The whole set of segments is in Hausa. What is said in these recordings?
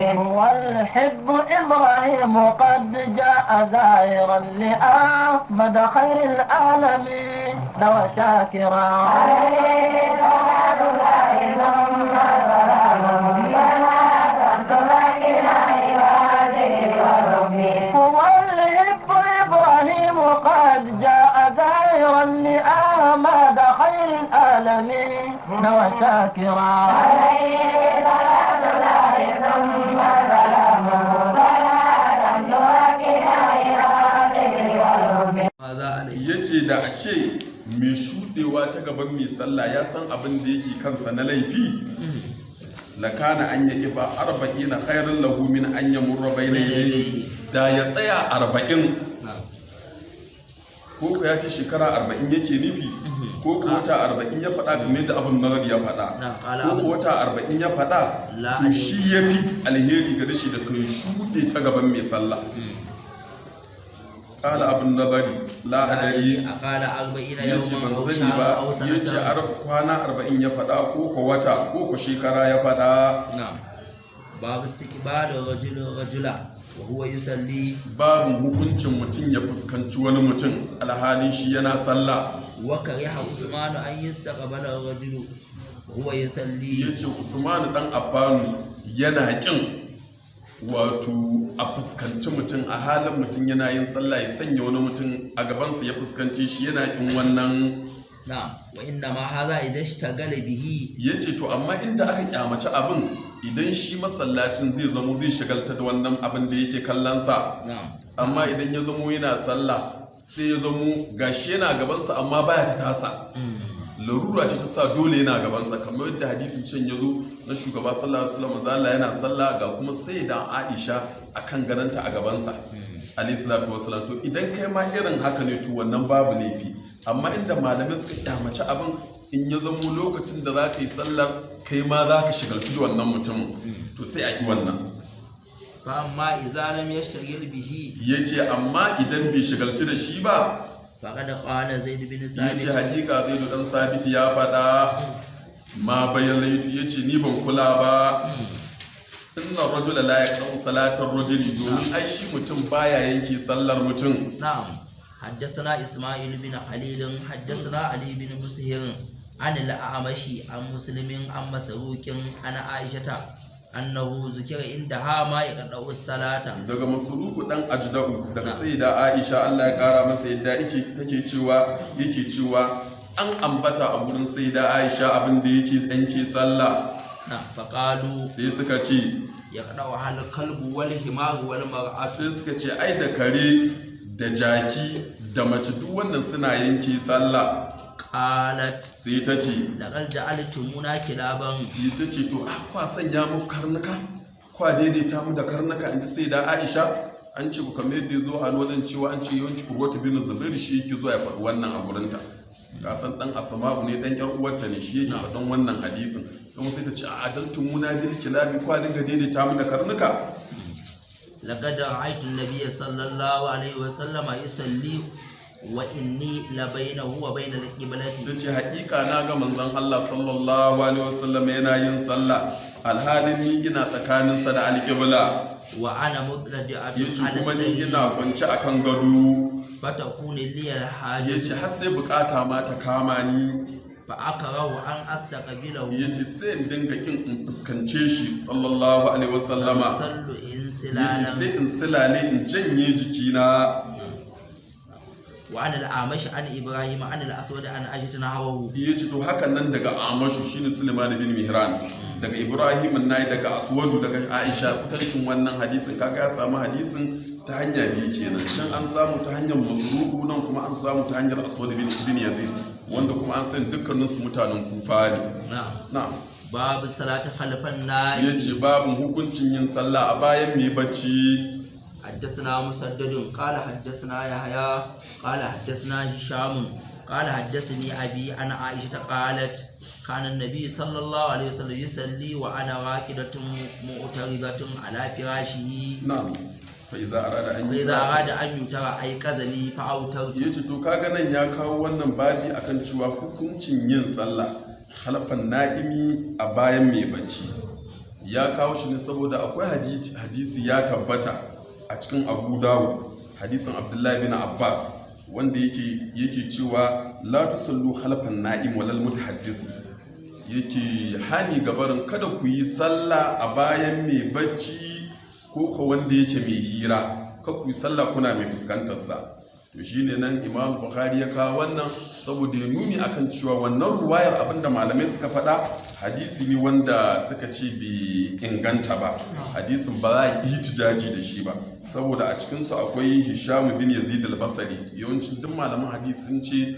والحب إبراهيم قد جاء زائرا لأحمد خير العالمين وشاكرا والحب إبراهيم قد جاء زائرا لأحمد خير العالمين وشاكرا ya ce da ashe mai shudewa ta gaban mai sallah ya san abin da yake kansa na laifi lakana an yi ba 40 khairun lahu min an yamurra bayna yadayhi da ya tsaya 40 ko ya ce shekara 40 yake nufi ko ko wata 40 ya faɗa game da abin nazar ya faɗa ko wata 40 ya faɗa to shi ya fi alheri ga shi da kai shude ta gaban mai sallah. قال ابو النضر لا ادري قال 40 يوما او شهرا او سنه yace kwana 40 ya fada ko wata ko shekara ya fada. babu istiqbal rajula wa huwa yusalli, babu hukuncin mutum ya fuskanci wani mutum alhalin shi yana sallah. wa kariha usman an yastaqbala rajulu wa huwa yusalli, yace usman dan affan yana kin wato a fuskanci mutum a halin mutum yana yin sallah ya sanya wani mutum a gabansa ya fuskanci shi yana kin wannan. wa inna ma haza idan ishtagala bihi, yace to amma inda aka kyamaci abin idan shi masallacin zai zamo zai shagalta da wannan abin da yake kallon sa. amma idan ya zamo yana sallah sai ya zamo gashi yana gabansa amma baya ta tasa, larura ce ta sa dole yana gabansa, kamar yadda hadisin can ya zo na shugaba sallallahu alaihi wasallam zalla yana sallah ga kuma sai da Aisha akan gananta a gabansa alayhi salatu wasallam. to idan kai ma irin haka ne to wannan babu laifi, amma inda malamai suka kyamaci abin in ya zamo lokacin da za ka yi sallar kai ma za ka shigalci da wannan mutumin to sai a yi wannan. fa amma idza lam yashtagil bihi, yace amma idan bai shigalci da shi ba faqad qala zaid bin sabit, yace hakika zaid dan sabit ya faɗa ma bayyalaitu yace ni ban kula ba. inna rajula la yaqra'u salatar rajuli, domin ai shi mutum baya yanke sallar mutum. حدثنا إسماعيل بن خليل حدثنا علي بن مسهر عن الأعمش عن مسلم عن مسروق عن عائشة أنه ذكر عندها ما يقطع الصلاة. daga masruku dan ajda'u daga sayyida Aisha Allah ya kara mata yadda yake cewa an ambata a gurin sayyida Aisha abin da yake tsanke sallah. faqalu, sai suka ce yaqda'u hal kalbu wal himar wal mar'a, sai suka ce ai da kare da jaki da mace duk wannan suna yanke sallah. qalat, sai ta ce laqad ja'altumuna kilaban, ita ce to kwa sanya mu karnuka, kwa daidaita mu da karnuka, inda sai da Aisha an ce ku kamar yadda zo a wajen cewa an ce yawanci Urwatu bin Zubair shi yake zuwa ya faɗi wannan a gurinta, ka san dan Asma'u ne dan yar uwarta ne shi yake faɗan wannan hadisin, kuma sai ta ce a adaltumuna bil kilabi, kwa dinga daidaita mu da karnuka. لقد رأيت النبي صلى الله عليه وسلم يصلي وإني لبينه وبين القبلة. tace haƙiƙa na ga manzon Allah sallallahu alaihi wasallam yana yin sallah alhalin ni ina tsakanin sa da alqibla, wa ana mudraja'atun yace ala kuma ni sayyid, ina kwance akan gado, fatakuni li al-hajat, yace har sai bukata ma ta kama ni, fa akrahu an astaqbilahu, yace sai in dinga kin in fuskance shi sallallahu alaihi wasallama, sallu yace sai insilalan. in silale in janye jikina. wa an al-amash an ibrahim an al-aswad an aisha nahawu, yace to hakan nan daga Amashu shine Sulaiman bin Mihran, daga Ibrahim nayi daga Aswadu daga Aisha, kutancin wannan hadisin kaga ya samu hadisin ta hanya biyu kenan, can an samu ta hanyar Masruq nan kuma an samu ta hanyar Aswad bin Yazid, wanda kuma an san dukkanin su mutanen Kufa ne. na'am babu salata khalfan nayi, yace babu hukuncin yin sallah a bayan mai bacci. حدثنا مسدد قال حدثنا يحيى قال حدثنا هشام قال حدثني أبي عن عائشة قالت كان النبي صلى الله عليه وسلم يصلي وأنا راكدة معترضة على فراشه. na'am fa iza فإذا أراد أن يترى أيقظني فأوترت. yace to kaga nan ya kawo wannan babi akan cewa hukuncin yin sallah khalfan na'imi a bayan mai bacci. ya kawo shi ne saboda akwai hadisi ya tabbata a cikin Abu Dawud, hadisin Abdullahi bin Abbas, wanda yake cewa la tusallu khalfan na'im walal mutahaddis, yake hani gabarin kada ku yi sallah a bayan mai bacci ko ko wanda yake mai hira, kada ku yi sallah kuna mai fuskantar sa. To shine nan Imam Bukhari ya kawo wannan saboda ya nuni akan cewa wannan ruwayar abinda malamai suka faɗa hadisi ne wanda suka ce bai inganta ba, hadisin ba za a yi tijaji da shi ba, saboda a cikinsu akwai Hisham bin Yazid al-Basri. Yawancin duk malaman hadisi sun ce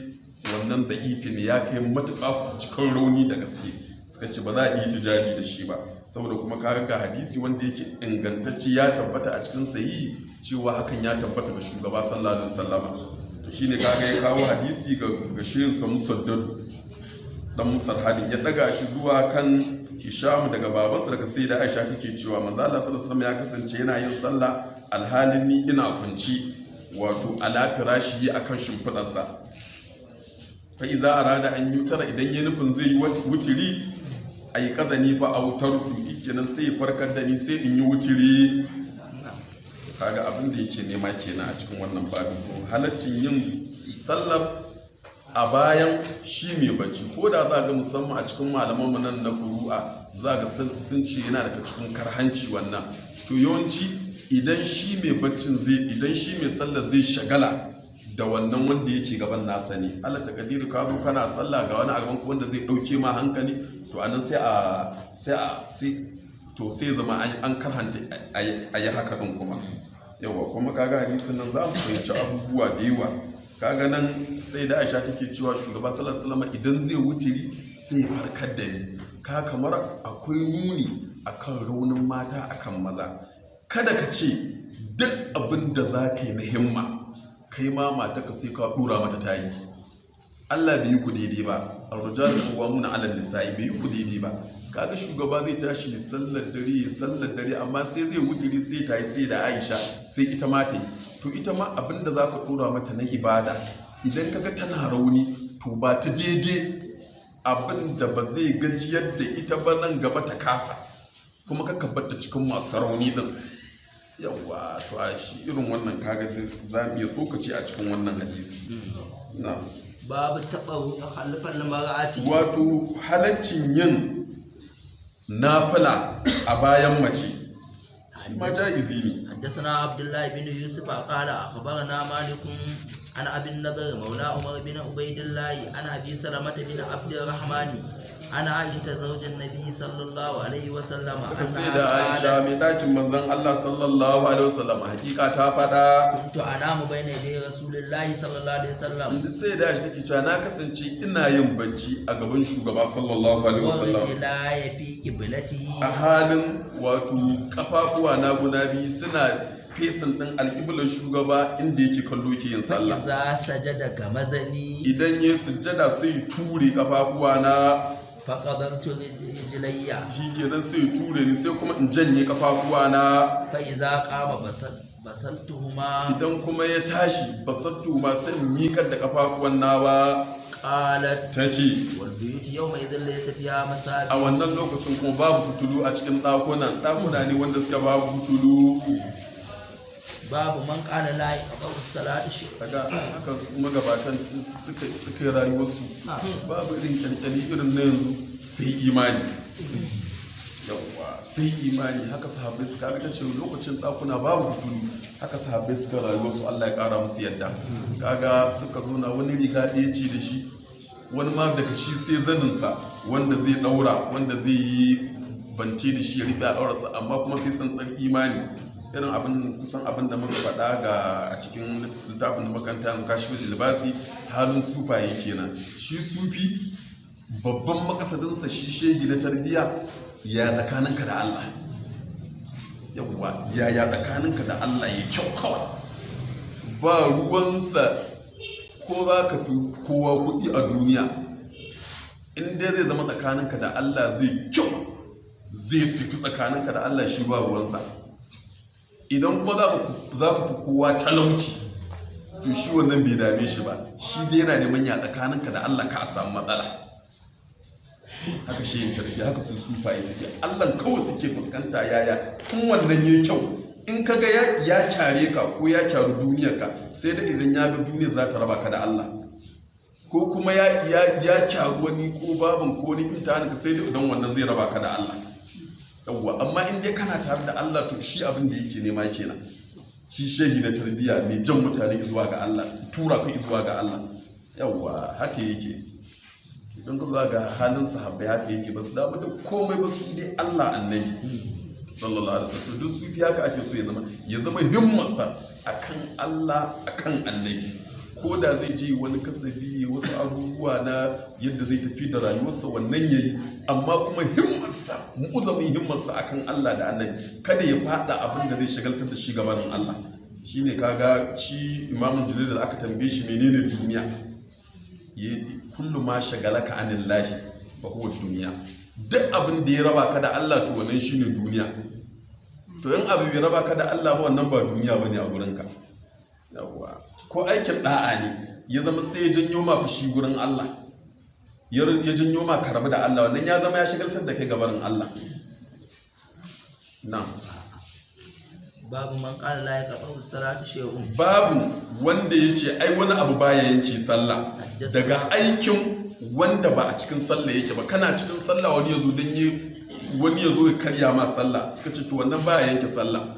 wannan da'ifi ne, ya kai matuƙa cikin rauni da gaske, suka ce ba za a yi tijaji da shi ba, saboda kuma kaga ga hadisi wanda yake ingantacce ya tabbata a cikin sahihi cewa hakan ya tabbata ga shugaba sallallahu alaihi wasallama. To shine kaga ya kawo hadisi ga shirin sa Musaddad dan Musarhadin, ya daga shi zuwa kan Hisham daga babansa daga sayyida Aisha take cewa manzo Allah sallallahu alaihi wasallam ya kasance yana yin sallah alhalin ni ina kunci, wato ala firashi akan shimfidarsa. Fa idza arada an yutara, idan ya nufin zai yi wutiri ai kada ni fa autartu, kenan sai farkar da ni sai in yi wutiri. Kaga abin da yake nema kenan a cikin wannan babin, ko halaccin yin sallar a bayan shi mai bacci, ko da za ga musamman a cikin malaman mu nan na furu'a za ga sun ce yana daga cikin karhanci wannan. To yawanci idan shi mai baccin idan shi mai sallar zai shagala da wannan wanda yake gaban nasa ne, Allah takadiru ka zo kana sallah ga wani a gaban ku wanda zai dauke ma hankali, to anan sai zama an karhanta a yi haka din kuma. Yawa kuma kaga hadisin nan za mu fahimci abubuwa da yawa. Kaga nan sai da Aisha take cewa shugaba sallallahu alaihi wasallam idan zai wutiri sai ya farkar da ni. Ka kamar akwai nuni akan raunin mata akan maza. Kada ka ce duk abin da za ka yi na himma kai ma matarka sai ka dora mata tayi. Allah bai yi ku daidai ba, ar-rijalu qawwamuna 'ala an-nisa'i, bai yi ku daidai ba. Kaga shugaba zai tashi sallar dare amma sai zai wutiri sai ta yi sai da Aisha sai ita ma ta yi. To ita ma abinda za ka dora mata na ibada idan kaga tana rauni to ba ta daidai abinda ba zai gajiyar da ita ba nan gaba ta kasa, kuma ka kabbata cikin masu rauni din. Yawwa to a shi irin wannan kaga za mu iya tsokaci a cikin wannan hadisi. Na'am. babu taɓa halifar mara'ati, wato halaccin yin nafila a bayan mace ma jaizi ne. حدثنا عبد الله بن يوسف قال أخبرنا مالك عن أبي النضر مولى عمر بن عبيد الله عن أبي سلمة بن عبد الرحمن عن عائشة زوج النبي صلى الله عليه وسلم سيدة عائشة من داكن منزل الله صلى الله عليه وسلم حقيقة تفدا كنت أنام بين يدي رسول الله صلى الله عليه وسلم. سيدة عائشة take cewa na kasance ina yin bacci a gaban shugaba sallallahu alaihi wasallam la yafi qiblatihi, a halin wato kafafuwa na guda biyu suna fesin din alƙiblar shugaba inda yake kallo ke yin sallah. za sajada ga mazani, idan ya sujjada sai ture kafafuwa na faqadantu rijlayya, shikenan sai ture ni sai kuma in janye kafafuwa na. fa iza qama basaltuhuma, idan kuma ya tashi basaltuhuma sai in miƙar da kafafuwan nawa. qalat tace wal buyut yawma idhal laysa fiha masabi, a wannan lokacin kuma babu fitulu a cikin ɗakuna ne wanda suka babu fitulu. babu man qala la yaqtu salatu shi, kaga haka su magabatan suka rayuwarsu babu irin kankani irin na yanzu sai imani. Yawwa sai imani, haka sahabbai suka ga tace lokacin ɗakuna babu fitulu, haka sahabbai suka rayuwarsu, Allah ya ƙara musu yadda. Kaga suka zo na wani riga ɗaya ce da shi, wani ma daga shi sai zaninsa wanda zai ɗaura, wanda zai yi bante da shi ya riƙe a ɗaurarsa, amma kuma sai tsantsar imani. Irin kusan abin da muka faɗa a cikin littafin makaranta yanzu Kashiful Ilbasi, halin sufaye kenan. Shi sufi babban makasadinsa shi shehi na tarbiyya ya tsakaninka da Allah. Yawwa ya tsakaninka da Allah ya kyau kawai, ba ruwansa ko za ka fi kowa kuɗi a duniya, in dai zai zama tsakaninka da Allah zai kyau, zai situ tsakaninka da Allah, shi ba ruwansa. Idan kuma za ka fi kowa talauci, to shi wannan bai dame shi ba, shi dai yana neman ya tsakaninka da Allah ka samu matsala. haka shehin tarbiyya haka su sufaye suke Allah kawai suke fuskanta yaya tun wannan yayi kyau in kaga ya kyare ka ko ya kyaru duniyar ka sai da idan ya ga duniya za ta raba ka da Allah ko kuma ya kyaru wani ko babin ko wani imtihanin ka sai da idan wannan zai raba ka da Allah yawwa amma in dai kana tare da Allah to shi abin da yake nema kenan shi shehi na tarbiyya mai jan mutane zuwa ga Allah tura ka zuwa ga Allah yawwa haka yake don ka zuwa ga halin sahabbai haka yake ba su damu da komai ba su dai Allah annabi sallallahu alaihi wasallam duk su biya ka ake so ya zama himmarsa akan Allah akan annabi ko da zai je wani kasabi wasu abubuwa na yadda zai tafi da rayuwarsa wannan yayi amma kuma himmarsa mu'uzamin himmarsa akan Allah da annabi kada ya fada abin da zai shagaltar da shi gabanin Allah shine kaga shi Imam Jalil da aka tambaye shi menene duniya kullu ma shagalaka anillahi fa huwa duniya duk abin da ya raba ka da Allah to wannan shine duniya to in abu bai raba ka da Allah ba wannan ba duniya bane a gurinka yawa ko aikin da'a ne ya zama sai ya janyo ma fushi gurin Allah ya janyo ma karabu da Allah wannan ya zama ya shigaltar da kai gabarin Allah na'am babu man qala la yaqta'u salatu shay'un babu wanda yace ai wani abu baya yanke sallah daga aikin wanda ba a cikin sallah yake ba kana cikin sallah wani yazo ya karya ma sallah suka ce to wannan baya yanke sallah